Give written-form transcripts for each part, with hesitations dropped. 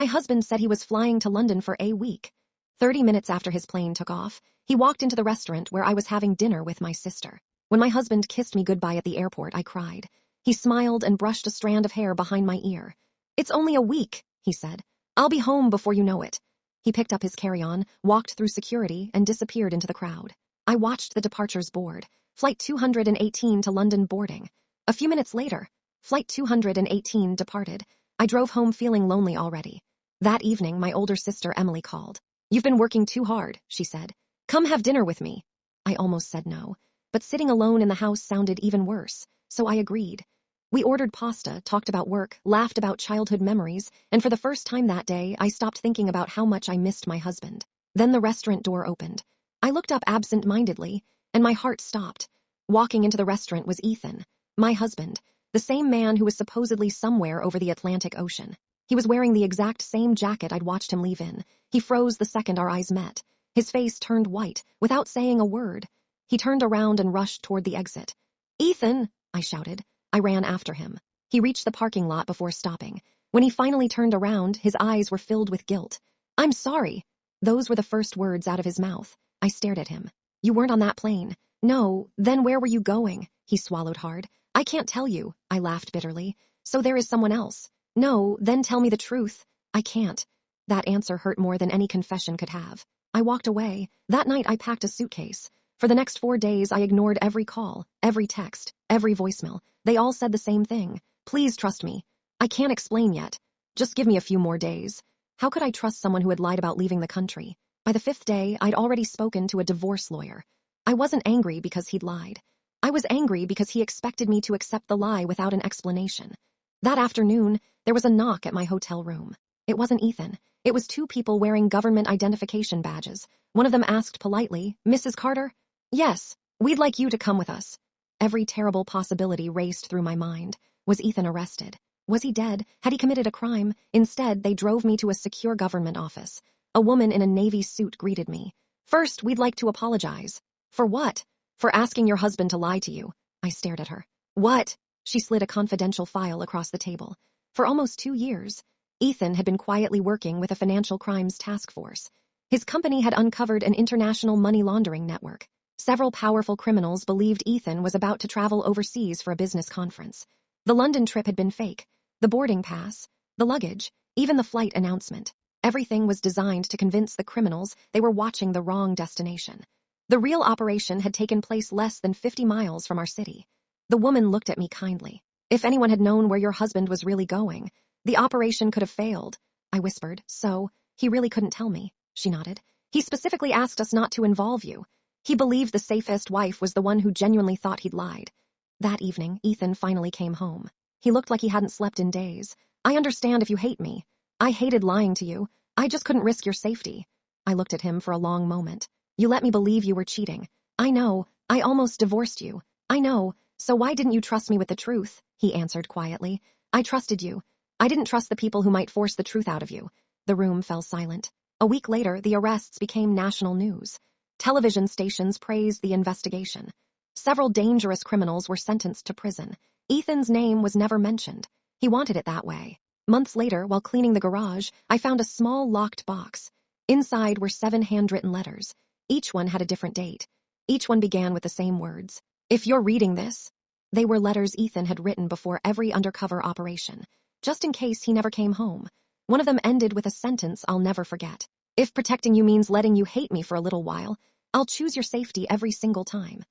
My husband said he was flying to London for a week. 30 minutes after his plane took off, he walked into the restaurant where I was having dinner with my sister. When my husband kissed me goodbye at the airport, I cried. He smiled and brushed a strand of hair behind my ear. "It's only a week," he said. "I'll be home before you know it." He picked up his carry-on, walked through security, and disappeared into the crowd. I watched the departures board. Flight 218 to London boarding. A few minutes later, Flight 218 departed. I drove home feeling lonely already. That evening, my older sister Emily called. "You've been working too hard," she said. "Come have dinner with me." I almost said no, but sitting alone in the house sounded even worse, so I agreed. We ordered pasta, talked about work, laughed about childhood memories, and for the first time that day, I stopped thinking about how much I missed my husband. Then the restaurant door opened. I looked up absent-mindedly, and my heart stopped. Walking into the restaurant was Ethan, my husband, the same man who was supposedly somewhere over the Atlantic Ocean. He was wearing the exact same jacket I'd watched him leave in. He froze the second our eyes met. His face turned white, without saying a word. He turned around and rushed toward the exit. "Ethan!" I shouted. I ran after him. He reached the parking lot before stopping. When he finally turned around, his eyes were filled with guilt. "I'm sorry." Those were the first words out of his mouth. I stared at him. "You weren't on that plane." "No, then where were you going?" He swallowed hard. "I can't tell you," I laughed bitterly. "So there is someone else." "No, then tell me the truth." "I can't." That answer hurt more than any confession could have. I walked away. That night I packed a suitcase. For the next 4 days I ignored every call, every text, every voicemail. They all said the same thing. "Please trust me. I can't explain yet. Just give me a few more days." How could I trust someone who had lied about leaving the country? By the 5th day, I'd already spoken to a divorce lawyer. I wasn't angry because he'd lied. I was angry because he expected me to accept the lie without an explanation. That afternoon, there was a knock at my hotel room. It wasn't Ethan. It was 2 people wearing government identification badges. One of them asked politely, "Mrs. Carter?" "Yes, we'd like you to come with us." Every terrible possibility raced through my mind. Was Ethan arrested? Was he dead? Had he committed a crime? Instead, they drove me to a secure government office. A woman in a navy suit greeted me. "First, we'd like to apologize." "For what?" "For asking your husband to lie to you." I stared at her. "What?" She slid a confidential file across the table. For almost 2 years, Ethan had been quietly working with a financial crimes task force. His company had uncovered an international money laundering network. Several powerful criminals believed Ethan was about to travel overseas for a business conference. The London trip had been fake. The boarding pass, the luggage, even the flight announcement. Everything was designed to convince the criminals they were watching the wrong destination. The real operation had taken place less than 50 miles from our city. The woman looked at me kindly. "If anyone had known where your husband was really going, the operation could have failed." I whispered. "So, he really couldn't tell me." She nodded. "He specifically asked us not to involve you. He believed the safest wife was the one who genuinely thought he'd lied." That evening, Ethan finally came home. He looked like he hadn't slept in days. "I understand if you hate me. I hated lying to you. I just couldn't risk your safety." I looked at him for a long moment. "You let me believe you were cheating." "I know. I almost divorced you." "I know. So why didn't you trust me with the truth?" He answered quietly. "I trusted you. I didn't trust the people who might force the truth out of you." The room fell silent. A week later, the arrests became national news. Television stations praised the investigation. Several dangerous criminals were sentenced to prison. Ethan's name was never mentioned. He wanted it that way. Months later, while cleaning the garage, I found a small locked box. Inside were 7 handwritten letters. Each one had a different date. Each one began with the same words. "If you're reading this." They were letters Ethan had written before every undercover operation, just in case he never came home. One of them ended with a sentence I'll never forget. "If protecting you means letting you hate me for a little while, I'll choose your safety every single time."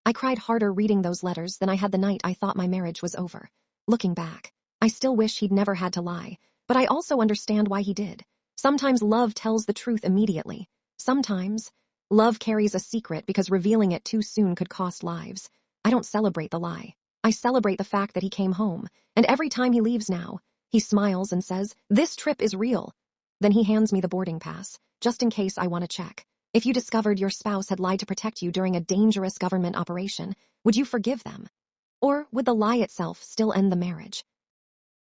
I cried harder reading those letters than I had the night I thought my marriage was over. Looking back, I still wish he'd never had to lie, but I also understand why he did. Sometimes love tells the truth immediately. Sometimes, love carries a secret because revealing it too soon could cost lives. I don't celebrate the lie. I celebrate the fact that he came home, and every time he leaves now, he smiles and says, "This trip is real." Then he hands me the boarding pass, just in case I want to check. If you discovered your spouse had lied to protect you during a dangerous government operation, would you forgive them? Or would the lie itself still end the marriage?